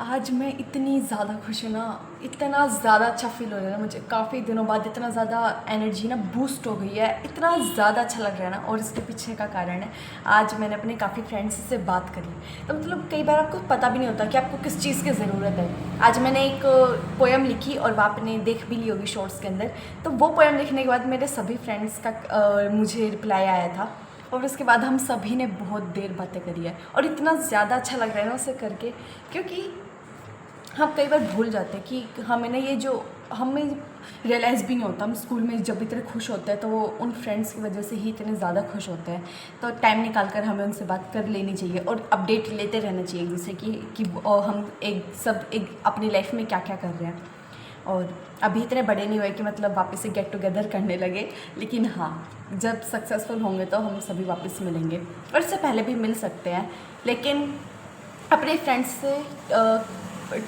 आज मैं इतनी ज़्यादा खुश हूँ ना, इतना ज़्यादा अच्छा फ़ील हो रहा है ना मुझे। काफ़ी दिनों बाद इतना ज़्यादा एनर्जी ना बूस्ट हो गई है, इतना ज़्यादा अच्छा लग रहा है ना। और इसके पीछे का कारण है, आज मैंने अपने काफ़ी फ्रेंड्स से बात करी। तो मतलब कई बार आपको पता भी नहीं होता कि आपको किस चीज़ की ज़रूरत है। आज मैंने एक पोएम लिखी और वो आपने देख भी ली होगी शॉर्ट्स के अंदर। तो वो पोएम लिखने के बाद मेरे सभी फ्रेंड्स का मुझे रिप्लाई आया था, और उसके बाद हम सभी ने बहुत देर बातें करी है। और इतना ज़्यादा अच्छा लग रहा है ना उसे करके, क्योंकि हम कई बार भूल जाते हैं कि हमें ना ये जो हमें रियलाइज़ भी नहीं होता, हम स्कूल में जब इतने खुश होते हैं तो वो उन फ्रेंड्स की वजह से ही इतने ज़्यादा खुश होते हैं। तो टाइम निकाल कर हमें उनसे बात कर लेनी चाहिए और अपडेट लेते रहना चाहिए एक दूसरे कि हम एक अपनी लाइफ में क्या क्या कर रहे हैं। और अभी इतने बड़े नहीं हुए कि मतलब वापस से गेट टुगेदर करने लगे, लेकिन हाँ, जब सक्सेसफुल होंगे तो हम सभी वापस मिलेंगे, और इससे पहले भी मिल सकते हैं। लेकिन अपने फ्रेंड्स से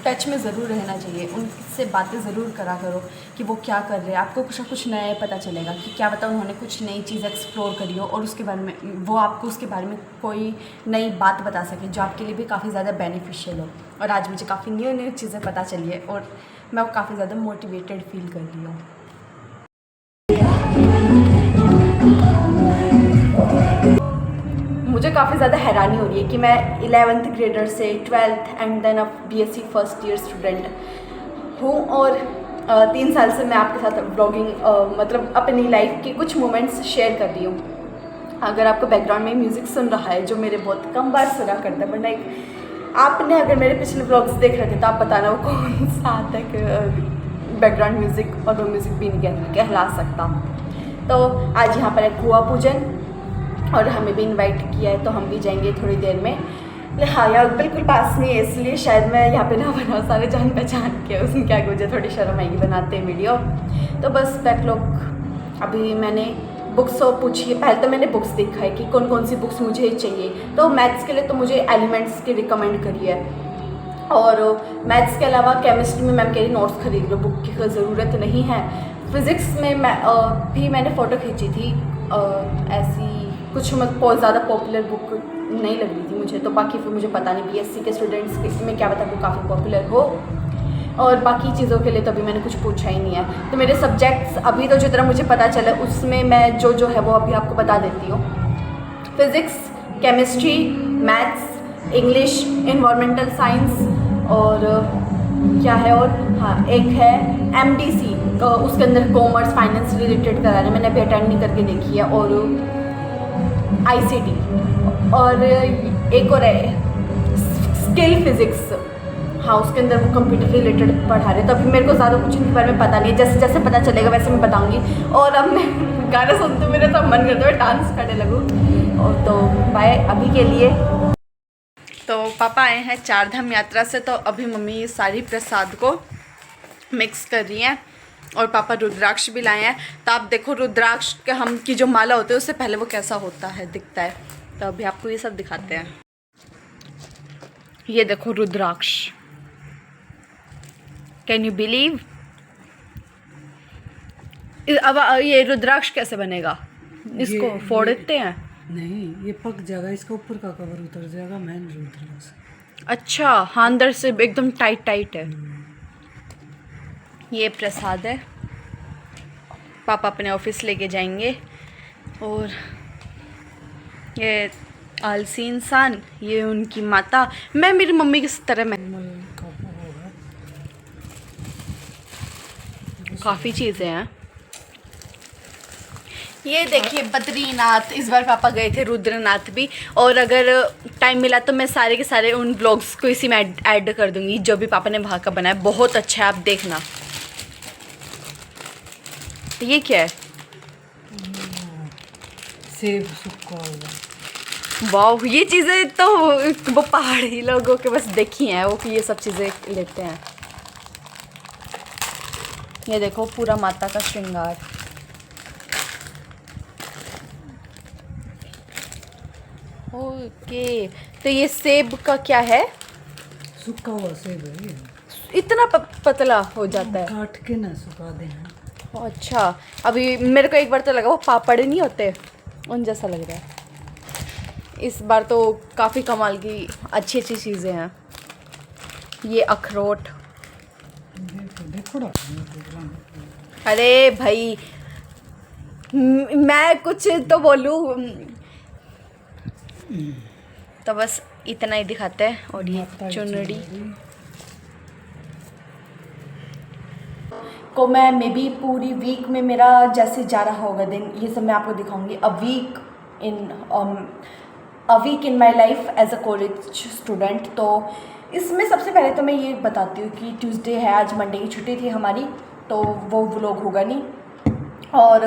टच में ज़रूर रहना चाहिए, उनसे बातें ज़रूर करा करो कि वो क्या कर रहे हैं। आपको कुछ ना कुछ नया पता चलेगा कि क्या पता उन्होंने कुछ नई चीज़ एक्सप्लोर करी हो, और उसके बारे में वो आपको उसके बारे में कोई नई बात बता सके जो आपके लिए भी काफ़ी ज़्यादा बेनिफिशियल हो। और आज मुझे काफ़ी न्यू चीज़ें पता चली है और मैं काफ़ी ज़्यादा मोटिवेटेड फील कर रही हूँ। मुझे काफ़ी ज़्यादा हैरानी हो रही है कि मैं 11th ग्रेडर से 12th एंड देन अब BSc फर्स्ट ईयर स्टूडेंट हूँ, और 3 साल से मैं आपके साथ ब्लॉगिंग मतलब अपनी लाइफ के कुछ मोमेंट्स शेयर कर रही हूँ। अगर आपको बैकग्राउंड में म्यूज़िक सुन रहा है, जो मेरे बहुत कम बार सुना करता है, वरना आपने अगर मेरे पिछले ब्लॉग्स देख रहे थे तो आप बताना वो कौन सा तक बैकग्राउंड म्यूज़िक, और वो म्यूज़िक भी नहीं कहला सकता। तो आज यहाँ पर है कुआं पूजन, और हमें भी इनवाइट किया है, तो हम भी जाएंगे थोड़ी देर में। हाँ, यहाँ बिल्कुल पास में है, इसलिए शायद मैं यहाँ पे ना बनाऊँ, सारे जान पहचान के उसमें आगे मुझे थोड़ी शर्म आएगी बनाते हैं वीडियो। तो बस बैकलॉग अभी मैंने बुक्स पूछी है। पहले तो मैंने बुक्स देखा है कि कौन कौन सी बुक्स मुझे चाहिए। तो मैथ्स के लिए तो मुझे एलिमेंट्स की रिकमेंड करी है, और मैथ्स के अलावा केमिस्ट्री में मैम कह रही नोट्स खरीद लो, बुक की ज़रूरत नहीं है। फिज़िक्स में भी मैंने फ़ोटो खींची थी, ऐसी कुछ बहुत ज़्यादा पॉपुलर बुक नहीं लग रही थी मुझे, तो बाकी फिर मुझे पता नहीं BSc के स्टूडेंट्स में क्या पता वो काफ़ी पॉपुलर हो। और बाकी चीज़ों के लिए तो अभी मैंने कुछ पूछा ही नहीं है। तो मेरे सब्जेक्ट्स अभी तो जितना मुझे पता चला उसमें मैं जो है वो अभी आपको बता देती हूँ। Physics, chemistry, maths, English, environmental science, और क्या है, और हाँ एक है MDC, उसके अंदर कॉमर्स फाइनेंस रिलेटेड करा रहे हैं, मैंने अभी अटेंड नहीं करके देखी है। और ICT, और एक और है स्किल फिज़िक्स, हाँ उसके अंदर वो कंप्यूटर रिलेटेड पढ़ा रहे हैं। तो अभी मेरे को ज़्यादा कुछ इनके बारे में पता नहीं है, जैसे जैसे पता चलेगा वैसे मैं बताऊंगी। और अब मैं गाना सुनते मेरे तो मन करता है डांस करने लगूँ। और तो बाय अभी के लिए। तो पापा आए हैं चारधाम यात्रा से, तो अभी मम्मी सारी प्रसाद को मिक्स कर रही हैं, और पापा रुद्राक्ष भी लाए हैं। तो आप देखो रुद्राक्ष के हम की जो माला होती है उससे पहले वो कैसा होता है, दिखता है। तो अभी आपको ये सब दिखाते हैं। ये देखो रुद्राक्ष, कैन यू बिलीव। अब ये रुद्राक्ष कैसे बनेगा, इसको फोड़ देते हैं? नहीं, ये पक जाएगा, इसका ऊपर का कवर उतर जाएगा, मेन रुद्राक्ष। अच्छा हाँ, अंदर से एकदम टाइट टाइट है। ये प्रसाद है, पापा अपने ऑफिस लेके जाएंगे। और ये आलसी इंसान, ये उनकी माता, मैं मेरी मम्मी की तरह मैं काफ़ी चीज़ें हैं। ये देखिए बद्रीनाथ, इस बार पापा गए थे, रुद्रनाथ भी। और अगर टाइम मिला तो मैं सारे के सारे उन ब्लॉग्स को इसी में ऐड कर दूंगी जो भी पापा ने वहाँ का बनाया, बहुत अच्छा है, आप देखना। ये क्या है? सेब सूखा होगा। वाह, ये चीज़ें तो वो पहाड़ी लोगों के बस देखी हैं, वो कि ये सब चीज़ें लेते हैं। ये देखो पूरा माता का श्रृंगार। ओके, तो ये सेब का क्या है? सूखा हुआ सेब है ये, इतना पतला हो जाता है? काट के ना सुखा देना। अच्छा, अभी मेरे को एक बार तो लगा वो पापड़ नहीं होते उन जैसा लग रहा है। इस बार तो काफ़ी कमाल की अच्छी अच्छी चीज़ें हैं। ये अखरोट, देखो ना। अरे भाई मैं कुछ तो बोलूँ, तो बस इतना ही दिखाते हैं। और ये चुनरी को मैं मे बी पूरी वीक में मेरा जैसे जा रहा होगा दिन, ये सब मैं आपको दिखाऊंगी। A week in my life as a college student. तो इसमें सबसे पहले तो मैं ये बताती हूँ कि ट्यूसडे है, आज मंडे की छुट्टी थी हमारी, तो वो व्लॉग होगा नहीं। और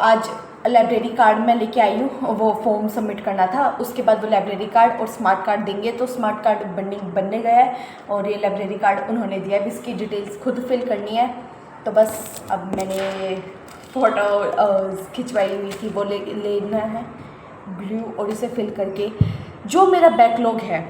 आज लाइब्रेरी कार्ड मैं लेके आई हूँ, वो फॉर्म सबमिट करना था, उसके बाद वो लाइब्रेरी कार्ड और स्मार्ट कार्ड देंगे। तो स्मार्ट कार्ड बनने गया है और ये लाइब्रेरी कार्ड उन्होंने दिया है, इसकी डिटेल्स खुद फिल करनी है। तो बस अब मैंने फ़ोटो खिंचवाई हुई थी, वो लेना है ब्लू, और इसे फिल करके जो मेरा बैकलॉग है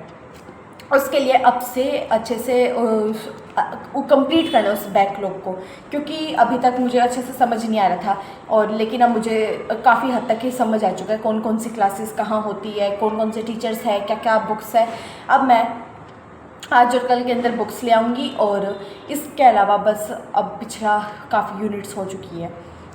उसके लिए अब से अच्छे से कंप्लीट करना उस बैकलॉग को, क्योंकि अभी तक मुझे अच्छे से समझ नहीं आ रहा था। और लेकिन अब मुझे काफ़ी हद तक ही समझ आ चुका है कौन कौन सी क्लासेस कहाँ होती है, कौन कौन से टीचर्स हैं, क्या क्या बुक्स है। अब मैं आज और कल के अंदर बुक्स ले आऊँगी। और इसके अलावा बस अब पिछला काफ़ी यूनिट्स हो चुकी है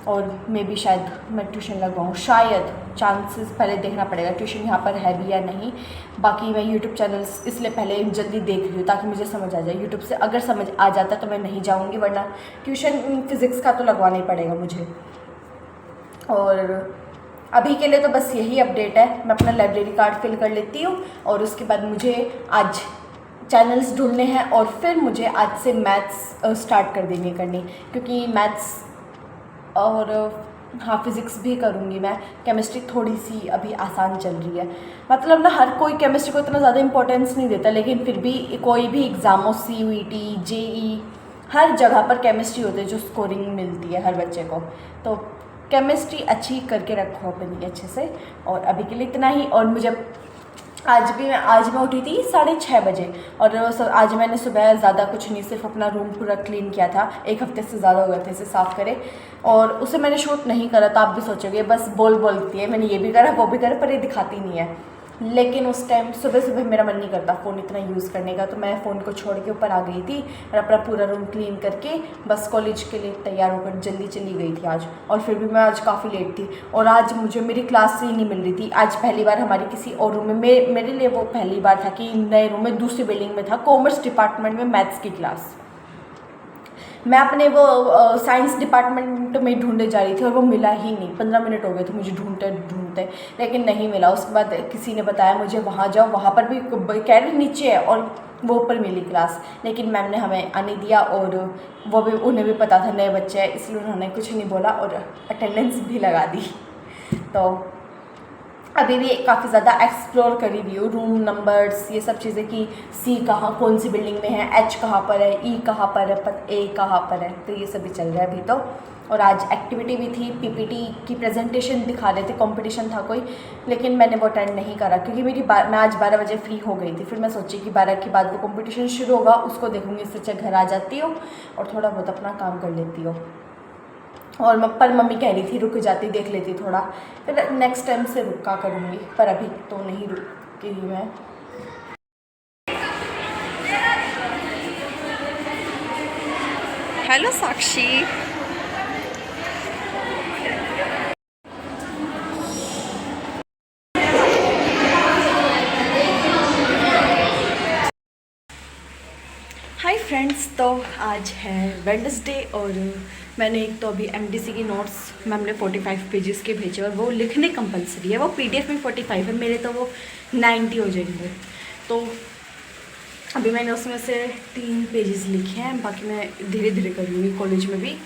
और मे बी शायद मैं ट्यूशन लगवाऊँ, शायद, चांसेस पहले देखना पड़ेगा ट्यूशन यहाँ पर है भी या नहीं। बाकी मैं यूट्यूब चैनल्स इसलिए पहले जल्दी देख रही हूँ ताकि मुझे समझ आ जाए। यूट्यूब से अगर समझ आ जाता तो मैं नहीं जाऊँगी, वरना ट्यूशन फिज़िक्स का तो लगवाना ही पड़ेगा मुझे। और अभी के लिए तो बस यही अपडेट है। मैं अपना लाइब्रेरी कार्ड फिल कर लेती हूँ और उसके बाद मुझे आज चैनल्स ढूंढने हैं और फिर मुझे आज से मैथ्स स्टार्ट कर देनी करनी, क्योंकि मैथ्स और हाँ फिज़िक्स भी करूँगी मैं। केमिस्ट्री थोड़ी सी अभी आसान चल रही है, मतलब ना हर कोई केमिस्ट्री को इतना ज़्यादा इंपॉर्टेंस नहीं देता, लेकिन फिर भी कोई भी एग्ज़ाम हो, CUET, JEE, हर जगह पर केमिस्ट्री होती है जो स्कोरिंग मिलती है हर बच्चे को। तो केमिस्ट्री अच्छी करके रखो अपनी अच्छे से। और अभी के लिए इतना ही। और मुझे आज मैं उठी थी 6:30 बजे और आज मैंने सुबह ज़्यादा कुछ नहीं, सिर्फ अपना रूम पूरा क्लीन किया था। एक हफ्ते से ज़्यादा हो गए थे इसे साफ़ करे, और उसे मैंने शूट नहीं करा। तो आप भी सोचोगे बस बोलती है मैंने ये भी करा वो भी करा, पर ये दिखाती नहीं है। लेकिन उस टाइम सुबह मेरा मन नहीं करता फ़ोन इतना यूज़ करने का, तो मैं फ़ोन को छोड़ के ऊपर आ गई थी और अपना पूरा रूम क्लीन करके बस कॉलेज के लिए तैयार होकर जल्दी चली गई थी आज। और फिर भी मैं आज काफ़ी लेट थी और आज मुझे मेरी क्लास ही नहीं मिल रही थी। आज पहली बार हमारी किसी और रूम में, मेरे लिए वो पहली बार था कि नए रूम में दूसरी बिल्डिंग में था, कॉमर्स डिपार्टमेंट में मैथ्स की क्लास। मैं अपने वो साइंस डिपार्टमेंट में ढूंढने जा रही थी और वो मिला ही नहीं। 15 मिनट हो गए थे मुझे ढूंढते, लेकिन नहीं मिला। उसके बाद किसी ने बताया मुझे वहाँ जाओ, वहाँ पर भी कह रहे नीचे है और वो ऊपर मिली क्लास, लेकिन मैम ने हमें आने दिया। और वो भी, उन्हें भी पता था नए बच्चे हैं, इसलिए उन्होंने कुछ नहीं बोला और अटेंडेंस भी लगा दी। तो अभी भी काफ़ी ज़्यादा एक्सप्लोर करी भी हूँ, रूम नंबर्स, ये सब चीज़ें कि C कहाँ कौन सी बिल्डिंग में है, H कहाँ पर है, E कहाँ पर है, A कहाँ पर है। तो ये सब भी चल रहा है अभी तो। और आज एक्टिविटी भी थी, PPT की प्रेजेंटेशन दिखा रहे थे, कंपटीशन था कोई, लेकिन मैंने वो अटेंड नहीं करा क्योंकि मैं आज 12 बजे फ्री हो गई थी। फिर मैं सोची कि 12 के बाद वो कंपटीशन शुरू होगा, उसको देखूँगी, इससे अच्छा घर आ जाती हूँ और थोड़ा बहुत अपना काम कर लेती हूँ। और पर मम्मी कह रही थी रुक जाती, देख लेती थोड़ा, फिर नेक्स्ट टाइम से रुका करूँगी, पर अभी तो नहीं रुकी मैं। हेलो साक्षी। हाय फ्रेंड्स, तो आज है वेडनेसडे और मैंने एक तो अभी MDC की नोट्स मैम ने 45 पेजेस के भेजे और वो लिखने कंपलसरी है। वो PDF में 45 है, मेरे तो वो 90 हो जाएंगे। तो अभी मैंने उसमें से 3 पेजेस लिखे हैं, बाकी मैं धीरे धीरे कर लूँगी कॉलेज में भी।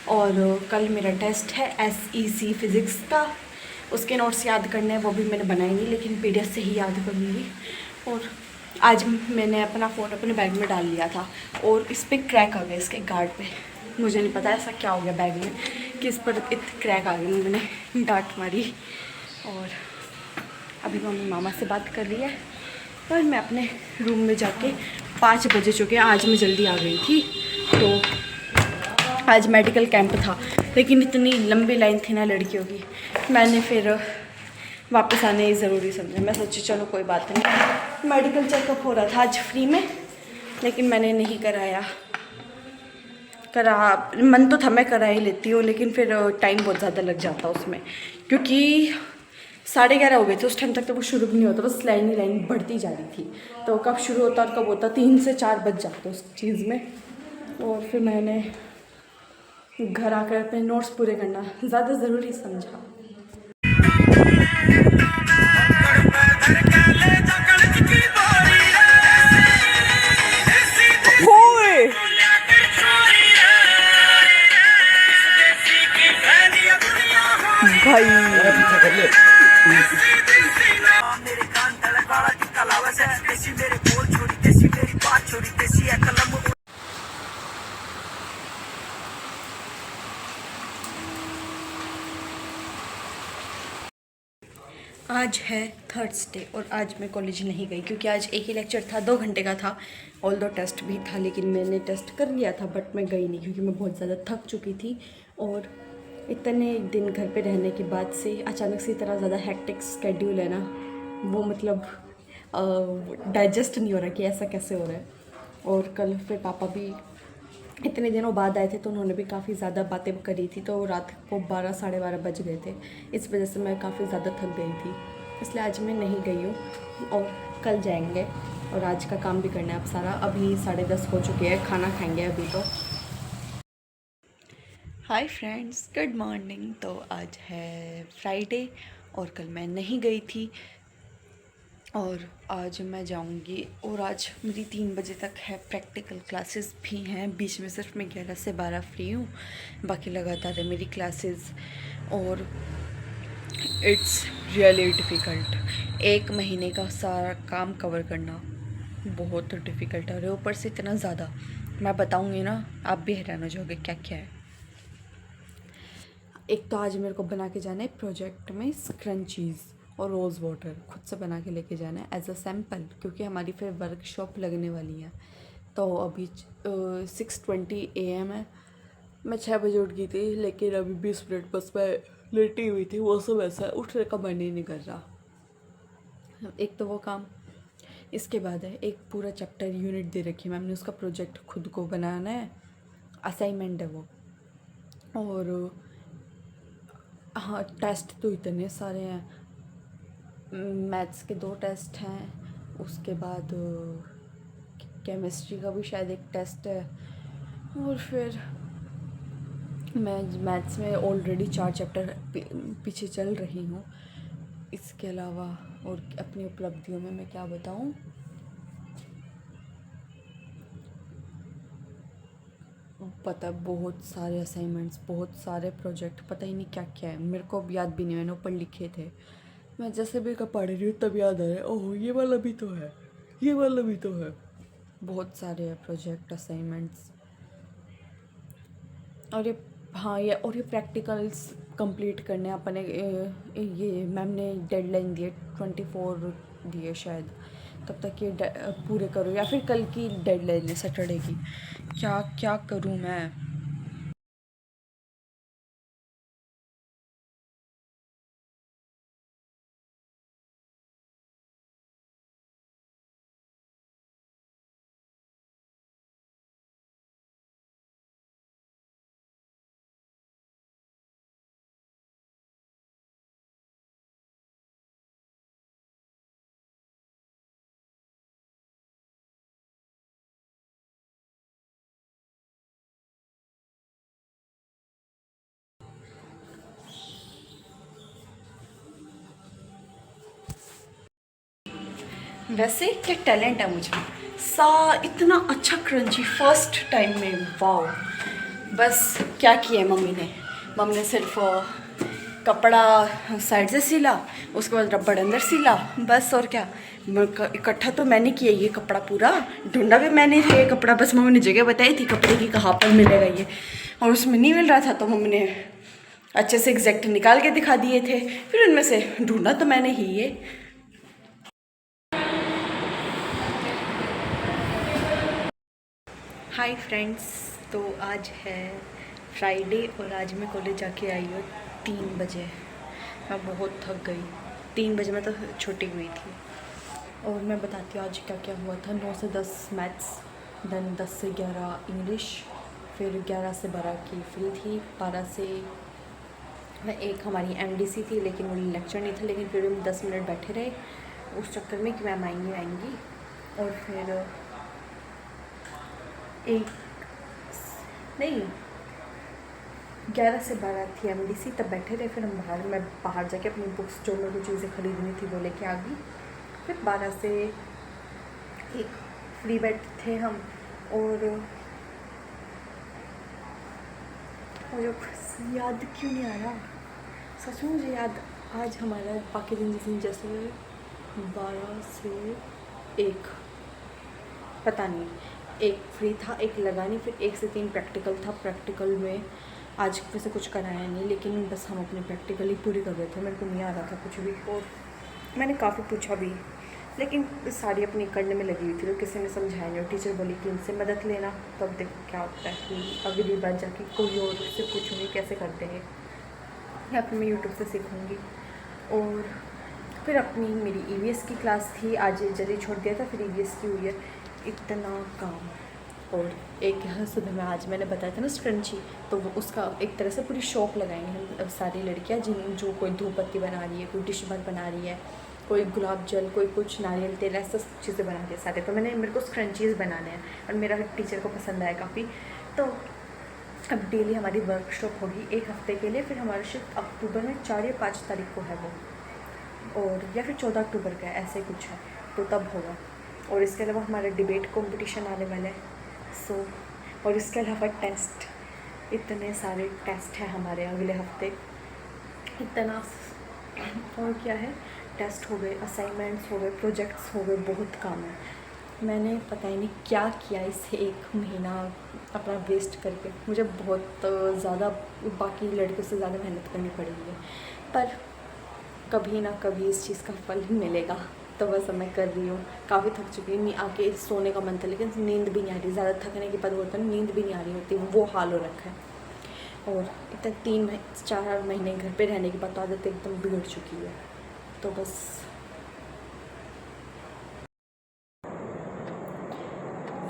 और कल मेरा टेस्ट है SEC फिज़िक्स का, उसके नोट्स याद करने हैं, वो भी मैंने बनाए नहीं, लेकिन PDF से ही याद कर लूँगी। और आज मैंने अपना फ़ोन अपने बैग में डाल लिया था और इस पर क्रैक आ गया, इसके गार्ड पे। मुझे नहीं पता ऐसा क्या हो गया बैग में कि इस पर इतनी क्रैक आ गई। मम्मी ने डांट मारी। और अभी मम्मी मामा से बात कर रही है और मैं अपने रूम में जाके 5 बजे चुके हैं। आज मैं जल्दी आ गई थी, तो आज मेडिकल कैंप था, लेकिन इतनी लंबी लाइन थी ना लड़कियों की, मैंने फिर वापस आने ही ज़रूरी समझा। मैं सोची चलो कोई बात नहीं, मेडिकल चेकअप हो रहा था आज फ्री में, लेकिन मैंने नहीं कराया। मन तो था मैं करा ही लेती हूँ, लेकिन फिर टाइम बहुत ज़्यादा लग जाता उसमें, क्योंकि 11:30 हो गए थे उस टाइम तक, तो वो शुरू भी नहीं होता, बस लाइन ही लाइन बढ़ती जा रही थी। तो कब शुरू होता और कब होता, 3 से 4 बज जाते उस चीज़ में। और फिर मैंने घर आकर अपने नोट्स पूरे करना ज़्यादा ज़रूरी समझा। आज है थर्सडे और आज मैं कॉलेज नहीं गई, क्योंकि आज एक ही लेक्चर था, 2 घंटे का था। ऑल दो टेस्ट भी था, लेकिन मैंने टेस्ट कर लिया था, बट मैं गई नहीं क्योंकि मैं बहुत ज़्यादा थक चुकी थी। और इतने दिन घर पे रहने के बाद से अचानक से इतना ज़्यादा हेक्टिक स्केड्यूल है ना, वो मतलब डाइजेस्ट नहीं हो रहा कि ऐसा कैसे हो रहा है। और कल फिर पापा भी इतने दिनों बाद आए थे, तो उन्होंने भी काफ़ी ज़्यादा बातें करी थी, तो रात को 12 साढ़े 12 बज गए थे। इस वजह से मैं काफ़ी ज़्यादा थक गई थी, इसलिए आज मैं नहीं गई हूँ। और कल जाएंगे, और आज का काम भी करना है अब सारा। अभी 10:30 हो चुके हैं, खाना खाएंगे अभी तो। Hi friends, good morning. तो आज है फ्राइडे और कल मैं नहीं गई थी, और आज मैं जाऊंगी। और आज मेरी 3 बजे तक है प्रैक्टिकल क्लासेस भी हैं, बीच में सिर्फ मैं 11 से 12 फ्री हूँ, बाकी लगातार है मेरी क्लासेस। और इट्स रियली डिफ़िकल्ट, 1 महीने का सारा काम कवर करना बहुत डिफ़िकल्ट है। और ऊपर से इतना ज़्यादा, मैं बताऊँगी ना आप भी हैरान हो जाओगे क्या क्या है। एक तो आज मेरे को बना के जाना है प्रोजेक्ट में स्क्रंचीज़ और रोज़ वाटर, खुद से बना के लेके जाना है एज अ सैम्पल, क्योंकि हमारी फिर वर्कशॉप लगने वाली है। तो अभी 6:20 AM है। मैं 6 बजे उठ गई थी, लेकिन अभी 20 मिनट बस मैं लेटी हुई थी। वो सब ऐसा उठने का मन ही नहीं कर रहा। एक तो वो काम, इसके बाद है एक पूरा चैप्टर यूनिट दे रखी है मैम ने, उसका प्रोजेक्ट खुद को बनाना है, असाइनमेंट है वो। और हाँ, टेस्ट तो इतने सारे हैं, मैथ्स के 2 टेस्ट हैं, उसके बाद केमिस्ट्री का भी शायद एक टेस्ट है। और फिर मैं मैथ्स में ऑलरेडी 4 चैप्टर पीछे चल रही हूँ। इसके अलावा और अपनी उपलब्धियों में मैं क्या बताऊँ, पता बहुत सारे असाइनमेंट्स, बहुत सारे प्रोजेक्ट, पता ही नहीं क्या क्या है, मेरे को अब याद भी नहीं, मैंने ऊपर लिखे थे। मैं जैसे भी पढ़ रही हूँ तब याद आ रहा है, ओह ये वाला भी तो है, ये वाला भी तो है। बहुत सारे हैं प्रोजेक्ट असाइनमेंट्स। और ये हाँ, ये और ये प्रैक्टिकल्स कंप्लीट करने अपने, ये मैम ने डेडलाइन दी है 24 दी है शायद, तब तक ये पूरे करो, या फिर कल की डेडलाइन है सैटरडे की। क्या क्या करूँ मैं। वैसे क्या टैलेंट है मुझे, इतना अच्छा क्रंची फर्स्ट टाइम में, वाओ। बस क्या किया है मम्मी ने सिर्फ कपड़ा साइड से सिला, उसके बाद रबड़ अंदर सिला, बस। और क्या, इकट्ठा तो मैंने किया ये कपड़ा, पूरा ढूंढा भी मैंने ये कपड़ा, बस मम्मी ने जगह बताई थी कपड़े की कहाँ पर मिलेगा ये। और उसमें नहीं मिल रहा था तो मम्मी ने अच्छे से एग्जैक्ट निकाल के दिखा दिए थे, फिर उनमें से ढूंढा तो मैंने ही ये। हाय फ्रेंड्स, तो आज है फ्राइडे और आज मैं कॉलेज जाके आई हूँ 3 बजे। मैं बहुत थक गई। 3 बजे मैं तो छुट्टी हुई थी। और मैं बताती हूँ आज क्या क्या हुआ था। 9 से 10 मैथ्स, देन 10 से 11 इंग्लिश, फिर 11 से 12 की फ्री थी, 12 से एक हमारी एमडीसी थी लेकिन वो लेक्चर नहीं था, लेकिन फिर हम 10 मिनट बैठे रहे उस चक्कर में कि मैम आएंगी। और फिर एक नहीं 11 से 12 थी एमडीसी, तब बैठे रहे। फिर हम मैं बाहर जाके अपनी बुक्स जो मेरे को चीज़ें खरीदनी थी वो लेके आ गई। फिर 12 से एक फ्री बैठे थे हम। और मुझे याद क्यों नहीं आ रहा, सच में मुझे याद। आज हमारा बाकी दिन जैसे 12 से 1 पता नहीं, एक फ्री था, एक लगा नहीं, फिर 1 से 3 प्रैक्टिकल था। प्रैक्टिकल में आज वैसे कुछ कराया नहीं, लेकिन बस हम अपनी प्रैक्टिकल ही पूरी कर रहे थे। मेरे को नहीं आ रहा था कुछ भी, और मैंने काफ़ी पूछा भी, लेकिन सारी अपनी करने में लगी हुई थी, तो किसी ने समझाया नहीं। और टीचर बोली कि इनसे मदद लेना, तब देखो क्या होता है कि अगली बार जाके कोई और से पूछूँगी कैसे करते हैं, या फिर मैं यूट्यूब से सीखूँगी। और फिर अपनी मेरी ईवीएस की क्लास थी, आज जल्दी छोड़ दिया था, फिर ईवीएस की हुई है। इतना काम। और एक यहाँ सुबह में आज मैंने बताया था ना स्क्रंची, तो वो उसका एक तरह से पूरी शॉप लगाएंगे हम। अब सारी लड़कियाँ जो कोई धूप बत्ती बना रही है, कोई डिश बार बना रही है, कोई गुलाब जल, कोई कुछ नारियल तेल, ऐसा चीज़ें बना रही है सारे। तो मेरे को स्क्रंचीज़ बनाने हैं और मेरा टीचर को पसंद आया काफ़ी। तो अब डेली हमारी वर्कशॉप होगी 1 हफ्ते के लिए। फिर हमारा शिफ्ट अक्टूबर में 4 या 5 तारीख को है वो, और या फिर 14 अक्टूबर का है, ऐसे कुछ है, तो तब होगा। और इसके अलावा हमारा डिबेट कंपटीशन आने वाला है। और इसके अलावा टेस्ट, इतने सारे टेस्ट हैं हमारे अगले हफ्ते, इतना। और क्या है, टेस्ट हो गए, असाइनमेंट्स हो गए, प्रोजेक्ट्स हो गए, बहुत काम है। मैंने पता ही नहीं क्या किया इस 1 महीना अपना वेस्ट करके। मुझे बहुत ज़्यादा बाकी लड़कियों से ज़्यादा मेहनत करनी पड़ेगी, पर कभी ना कभी इस चीज़ का फल ही मिलेगा। तो बस मैं कर रही हूँ। काफ़ी थक चुकी हूँ, आके सोने का मन था, लेकिन नींद भी नहीं आ रही। ज़्यादा थकने के बाद होता है नींद भी नहीं आ रही होती, वो हाल हो रखा है। और इतना 3-4 महीने घर पे रहने के बाद तो आदत एकदम बिगड़ चुकी है। तो बस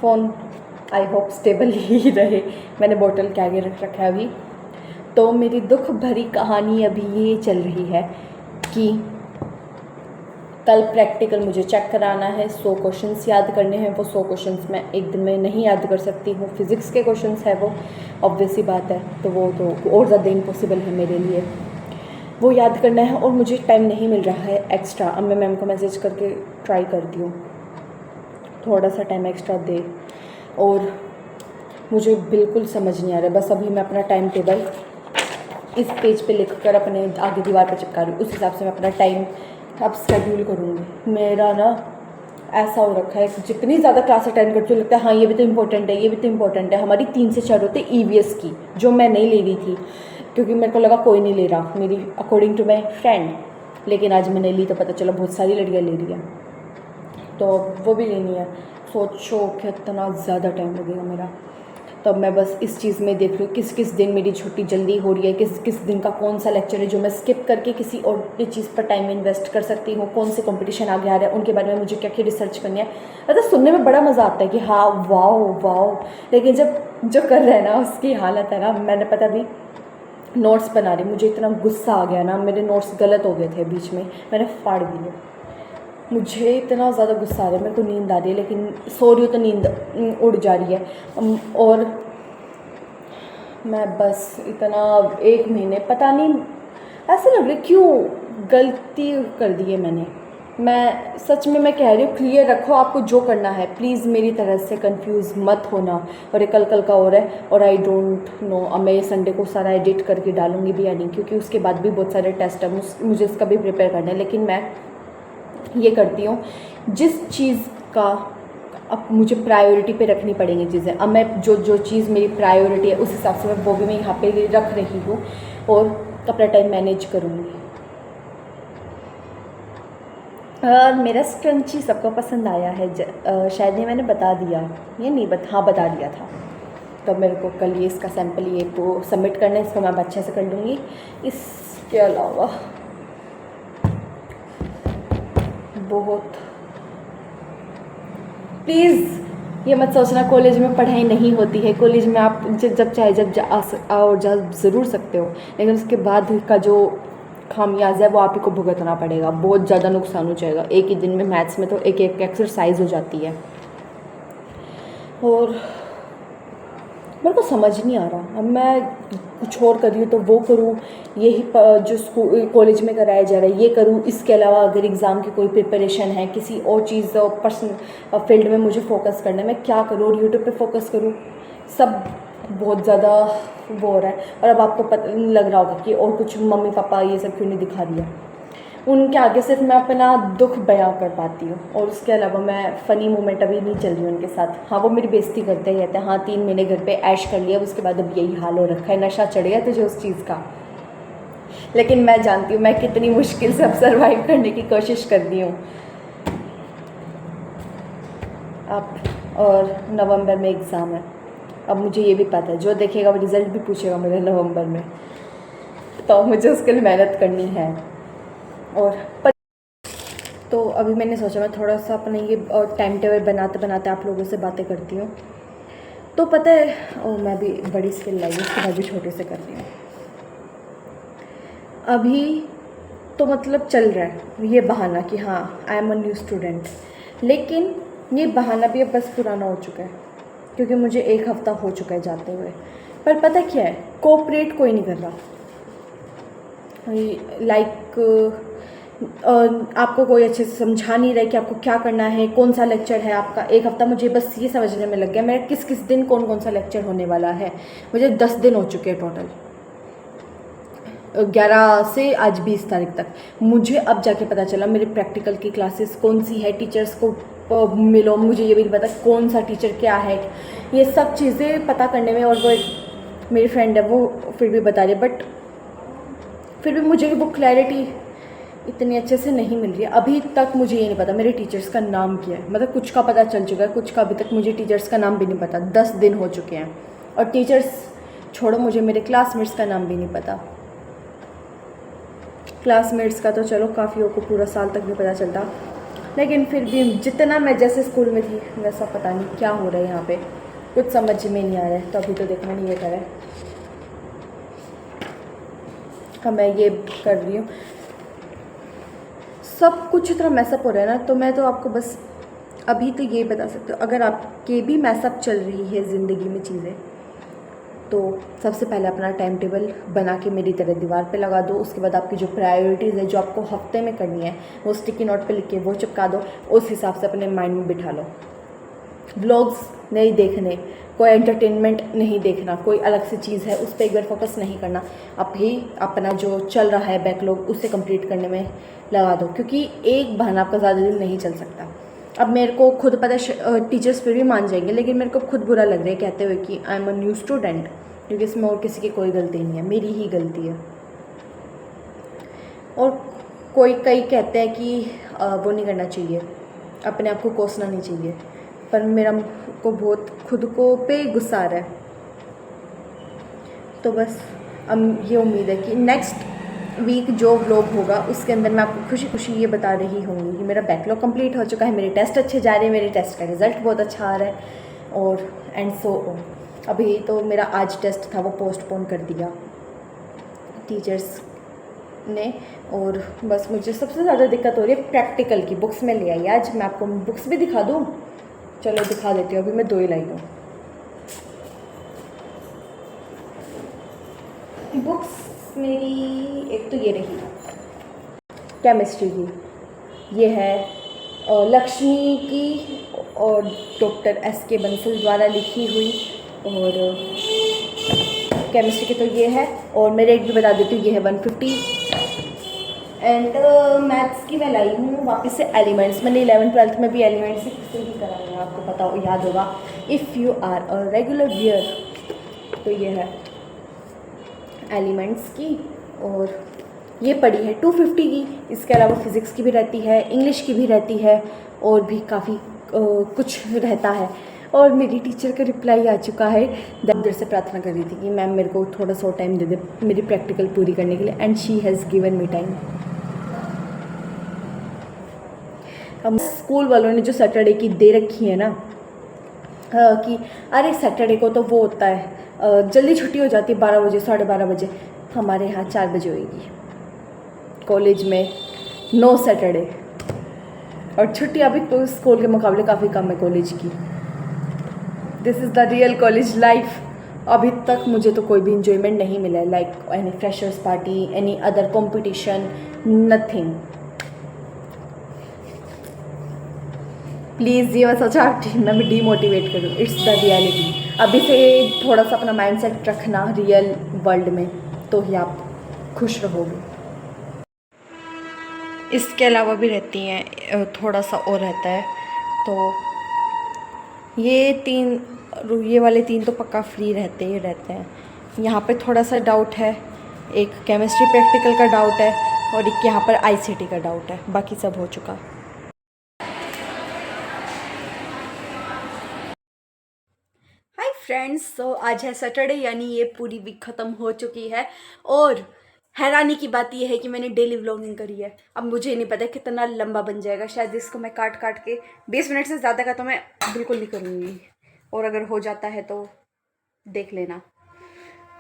फ़ोन आई होप स्टेबल ही रहे। मैंने बोतल के आगे रख रखा है अभी। तो मेरी दुख भरी कहानी अभी ये चल रही है कि कल प्रैक्टिकल मुझे चेक कराना है, 100 क्वेश्चंस याद करने हैं। वो 100 क्वेश्चंस मैं एक दिन में नहीं याद कर सकती हूँ। फिज़िक्स के क्वेश्चंस है वो, ऑब्वियस ही बात है, तो वो तो और ज़्यादा इम्पॉसिबल है मेरे लिए, वो याद करना है। और मुझे टाइम नहीं मिल रहा है एक्स्ट्रा। अब मैं मैम को मैसेज करके ट्राई करती हूँ थोड़ा सा टाइम एक्स्ट्रा दे। और मुझे बिल्कुल समझ नहीं आ रहा है। बस अभी मैं अपना टाइम टेबल इस पेज पे लिख कर अपने आगे दीवार पर चिपका रही हूँ, उस हिसाब से मैं अपना टाइम अब शेड्यूल करूँगी। मेरा ना ऐसा हो रखा है, जितनी ज़्यादा क्लास अटेंड करती हूँ लगता है हाँ ये भी तो इम्पोर्टेंट है, ये भी तो इम्पोर्टेंट है। हमारी 3 से 4 होते ईवीएस की, जो मैं नहीं ले रही थी क्योंकि मेरे को लगा कोई नहीं ले रहा, मेरी अकॉर्डिंग टू माई फ्रेंड। लेकिन आज मैंने ली तो पता चला बहुत सारी लड़कियाँ ले रही हैं, तो वो भी लेनी है। सोचो कितना ज़्यादा टाइम लगेगा मेरा। तब मैं बस इस चीज़ में देख रही हूँ किस किस दिन मेरी छुट्टी जल्दी हो रही है, किस किस दिन का कौन सा लेक्चर है जो मैं स्किप करके किसी और चीज़ पर टाइम इन्वेस्ट कर सकती हूँ, कौन से कंपटीशन आगे आ रहे हैं उनके बारे में मुझे क्या क्या रिसर्च करनी है। मतलब सुनने में बड़ा मज़ा आता है कि हाँ वाओ वाओ, लेकिन जब जो कर रहे हैं ना उसकी हालत है ना। मैंने पता भी नोट्स बना रही, मुझे इतना गुस्सा आ गया ना, मेरे नोट्स गलत हो गए थे बीच में, मैंने फाड़ दिए। मुझे इतना ज़्यादा गुस्सा आ रहा है, मेरे को नींद आ रही है, लेकिन सो रही हूँ तो नींद उड़ जा रही है। और मैं बस इतना 1 महीने पता नहीं ऐसा लग रहा है क्यों गलती कर दी है मैंने। मैं सच में मैं कह रही हूँ क्लियर रखो आपको जो करना है, प्लीज़ मेरी तरह से कंफ्यूज मत होना। और ये कल का और है, और आई डोंट नो अब मैं ये संडे को सारा एडिट करके डालूँगी भी या नहीं, क्योंकि उसके बाद भी बहुत सारे टेस्ट है, मुझे इसका भी प्रिपेयर करना है। लेकिन मैं ये करती हूँ जिस चीज़ का अब मुझे प्रायोरिटी पे रखनी पड़ेंगी चीज़ें। अब मैं जो जो चीज़ मेरी प्रायोरिटी है उस हिसाब से मैं वो भी मैं यहाँ पे रख रही हूँ और अपना टाइम मैनेज करूँगी। मेरा स्क्रंची सबको पसंद आया है। शायद ये मैंने बता दिया, ये नहीं हाँ बता दिया था। तो मेरे को कल ये इसका सैम्पल ये वो सबमिट करना है, इसको मैं अच्छे से कर लूँगी। इसके अलावा बहुत प्लीज़ ये मत सोचना कॉलेज में पढ़ाई नहीं होती है। कॉलेज में आप जब चाहे जब जा ज़रूर सकते हो, लेकिन उसके बाद का जो खामियाजा है वो आप ही को भुगतना पड़ेगा। बहुत ज़्यादा नुकसान हो जाएगा। एक ही दिन में मैथ्स में तो एक एक एक्सरसाइज हो जाती है और मेरे को समझ नहीं आ रहा। अब मैं कुछ और कर रही हूँ तो वो करूँ, यही जो स्कूल कॉलेज में कराया जा रहा है ये करूँ। इसके अलावा अगर एग्ज़ाम की कोई प्रिपरेशन है, किसी और चीज़ पर्सनल फील्ड में मुझे फोकस करना है, मैं क्या करूँ और यूट्यूब पे फोकस करूँ, सब बहुत ज़्यादा वो हो रहा है। और अब आपको पता लग रहा होगा कि और कुछ मम्मी पापा ये सब क्यों नहीं दिखा दिया। उनके आगे सिर्फ मैं अपना दुख बयां कर पाती हूँ और उसके अलावा मैं फ़नी मोमेंट अभी नहीं चल रही उनके साथ। हाँ वो मेरी बेइज्जती करते ही रहते हैं। हाँ 3 महीने घर पे ऐश कर लिया, उसके बाद अब यही हाल हो रखा है, नशा चढ़ गया तुझे उस चीज़ का। लेकिन मैं जानती हूँ मैं कितनी मुश्किल से अब सर्वाइव करने की कोशिश कर रही हूँ। अब और नवंबर में एग्ज़ाम है। अब मुझे ये भी पता है जो देखेगा वो रिज़ल्ट भी पूछेगा मेरे नवंबर में, तो मुझे उसके लिए मेहनत करनी है। और तो अभी मैंने सोचा मैं थोड़ा सा अपने ये टाइम टेबल बनाते बनाते आप लोगों से बातें करती हूँ। तो पता है मैं भी बड़ी स्किल लाई हूँ, उसके बाद भी छोटे से कर रही हूँ। अभी तो मतलब चल रहा है ये बहाना कि हाँ I am a new student, लेकिन ये बहाना भी अब बस पुराना हो चुका है क्योंकि मुझे 1 हफ़्ता हो चुका है जाते हुए। पर पता क्या है, कोऑपरेट कोई नहीं कर रहा। आपको कोई अच्छे से समझा नहीं रहा है कि आपको क्या करना है, कौन सा लेक्चर है आपका। 1 हफ़्ता मुझे बस ये समझने में लग गया मेरा किस किस दिन कौन कौन सा लेक्चर होने वाला है। मुझे 10 दिन हो चुके हैं टोटल, 11 से आज 20 तारीख तक। मुझे अब जाके पता चला मेरे प्रैक्टिकल की क्लासेस कौन सी है, टीचर्स को मिलो, मुझे ये भी नहीं पता कौन सा टीचर क्या है। ये सब चीज़ें पता करने में, और वो एक मेरी फ्रेंड है वो फिर भी बता रही है, बट फिर भी मुझे वो क्लैरिटी इतनी अच्छे से नहीं मिल रही है। अभी तक मुझे ये नहीं पता मेरे टीचर्स का नाम क्या है। मतलब कुछ का पता चल चुका है, कुछ का अभी तक मुझे टीचर्स का नाम भी नहीं पता। 10 दिन हो चुके हैं और टीचर्स छोड़ो, मुझे मेरे क्लासमेट्स का नाम भी नहीं पता। क्लासमेट्स का तो चलो काफ़ियों को पूरा साल तक भी पता चलता, लेकिन फिर भी जितना मैं जैसे स्कूल में थी वैसा पता नहीं क्या हो रहा है यहाँ पे, कुछ समझ में नहीं आ रहा है। तो अभी तो देखना नहीं ये करा है। हाँ मैं ये कर रही हूँ, सब कुछ इतना मैसअप हो रहा है ना। तो मैं तो आपको बस अभी तो ये बता सकती हूँ, अगर आपके भी मैसअप चल रही है ज़िंदगी में चीज़ें, तो सबसे पहले अपना टाइम टेबल बना के मेरी तरह दीवार पे लगा दो। उसके बाद आपकी जो प्रायोरिटीज़ है जो आपको हफ्ते में करनी है वो स्टिकी नोट पे लिख के वो चिपका दो। उस हिसाब से अपने माइंड में बिठा लो। व्लॉग्स नहीं देखने, कोई एंटरटेनमेंट नहीं देखना, कोई अलग से चीज़ है उस पर एक बार फोकस नहीं करना। आप ही अपना जो चल रहा है बैकलॉग उसे कंप्लीट करने में लगा दो, क्योंकि एक बहाना आपका ज़्यादा दिन नहीं चल सकता। अब मेरे को खुद पता है टीचर्स फिर भी मान जाएंगे, लेकिन मेरे को खुद बुरा लग रहा है कहते हुए कि I am a new student, क्योंकि इसमें और किसी की कोई गलती नहीं है, मेरी ही गलती है। और कई कहते हैं कि वो नहीं करना चाहिए, अपने आप को कोसना नहीं चाहिए, पर मेरा को बहुत खुद को पे गुस्सा आ रहा है। तो बस अब ये उम्मीद है कि नेक्स्ट वीक जो व्लॉग होगा उसके अंदर मैं आपको खुशी खुशी ये बता रही होंगी कि मेरा बैकलॉग कंप्लीट हो चुका है, मेरे टेस्ट अच्छे जा रहे हैं, मेरे टेस्ट का रिज़ल्ट बहुत अच्छा आ रहा है। और एंड सो अभी तो मेरा आज टेस्ट था वो पोस्टपोन कर दिया टीचर्स ने। और बस मुझे सबसे ज़्यादा दिक्कत हो रही है प्रैक्टिकल की। बुक्स में ले आई आज, मैं आपको बुक्स भी दिखा दूँ, चलो दिखा देती हूँ। अभी मैं 2 ही लाई हूँ बुक्स मेरी। एक तो ये रही केमिस्ट्री की, ये है लक्ष्मी की और डॉक्टर SK बंसल द्वारा लिखी हुई। और केमिस्ट्री की तो ये है, और मेरे एक भी बता देती हूँ ये है 150 एंड मैथ्स की मैं लाई हूँ वापस से एलिमेंट्स। मैंने 11th-12th में भी एलिमेंट्स से ही करा है, आपको पता हो, याद होगा। If you are a regular wear, तो ये है एलिमेंट्स की, और ये पड़ी है 250 की। इसके अलावा फिज़िक्स की भी रहती है, इंग्लिश की भी रहती है, और भी काफ़ी कुछ रहता है। और मेरी टीचर का रिप्लाई आ चुका है। देर से प्रार्थना कर रही थी कि मैम मेरे को थोड़ा सा टाइम दे दे मेरी प्रैक्टिकल पूरी करने के लिए, and she has given me time. हम स्कूल वालों ने जो सैटरडे की दे रखी है ना, कि अरे सैटरडे को तो वो होता है, जल्दी छुट्टी हो जाती है 12 बजे 12:30 बजे। हमारे यहाँ 4 बजे होएगी कॉलेज में, नो सैटरडे। और छुट्टी अभी तो स्कूल के मुकाबले काफ़ी कम है कॉलेज की। This is the real college life. अभी तक मुझे तो कोई भी इंजॉयमेंट नहीं मिला है, like any freshers party, any other competition, nothing. Please ये बस अच्छा मैं डीमोटिवेट करूँ, इट्स द रियलिटी। अभी से थोड़ा सा अपना माइंडसेट रखना रियल वर्ल्ड में, तो ही आप खुश रहोगे। इसके अलावा भी रहती हैं, थोड़ा सा और रहता है। तो ये वाले 3 तो पक्का फ्री रहते हैं। यहाँ पे थोड़ा सा डाउट है, एक केमिस्ट्री प्रैक्टिकल का डाउट है, और एक यहाँ पर आईसीटी का डाउट है, बाकी सब हो चुका। हाय फ्रेंड्स, तो आज है सैटरडे, यानी ये पूरी वीक ख़त्म हो चुकी है। और हैरानी की बात यह है कि मैंने डेली व्लॉगिंग करी है। अब मुझे नहीं पता कितना लंबा बन जाएगा, शायद इसको मैं काट के 20 मिनट से ज़्यादा का तो मैं बिल्कुल नहीं करूँगी, और अगर हो जाता है तो देख लेना।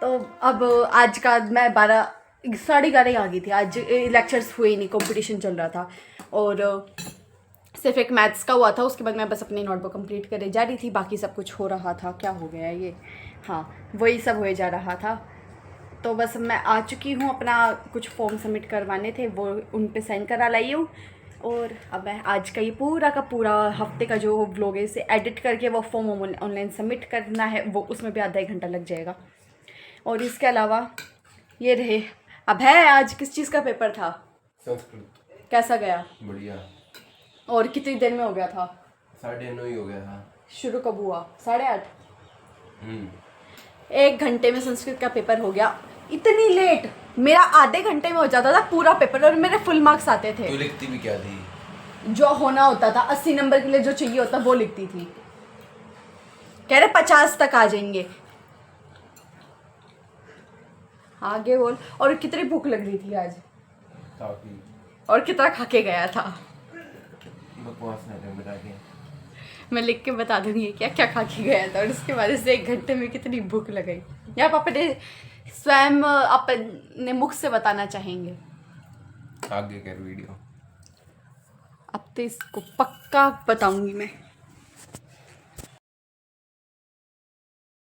तो अब आज का मैं 11:30 आ गई थी। आज लेक्चर्स हुए ही नहीं, कंपटीशन चल रहा था, और सिर्फ एक मैथ्स का हुआ था। उसके बाद मैं बस अपनी नोटबुक कंप्लीट करे जा रही थी, बाकी सब कुछ हो रहा था। क्या हो गया ये, हाँ वही सब हो जा रहा था। तो बस मैं आ चुकी हूँ, अपना कुछ फॉर्म सबमिट करवाने थे, वो उन पे साइन करा लाई हूँ। और अब मैं आज का ये पूरा का पूरा हफ्ते का जो व्लॉग है इसे एडिट करके वो फॉर्म ऑनलाइन सबमिट करना है, वो उसमें भी आधा 1 घंटा लग जाएगा। और इसके अलावा ये रहे, अब है आज किस चीज़ का पेपर था? संस्कृत। कैसा गया? बढ़िया। और कितनी देर में हो गया था? 9:30 ही हो गया था। शुरू कब हुआ? 8:30। 1 हम्म। घंटे में संस्कृत का पेपर हो गया। इतनी लेट? मेरा आधे घंटे में हो जाता था पूरा पेपर, और मेरे फुल मार्क्स आते थे। तू लिखती भी क्या थी? जो होना होता था 80 नंबर के लिए जो चाहिए होता वो लिखती थी। कह रहे 50 तक आ जाएंगे। आगे बोल। और कितनी भूख लग रही थी आज? काफी। और कितना खा के गया था? बकवास ना कर बता के। मैं लिख के बता दूंगी क्या क्या खा के गया था, और उसके बाद से 1 घंटे में कितनी भूख लग गई। या आप अपने स्वयं अपने मुख से बताना चाहेंगे? आगे कर वीडियो। अब तो इसको पक्का बताऊंगी मैं।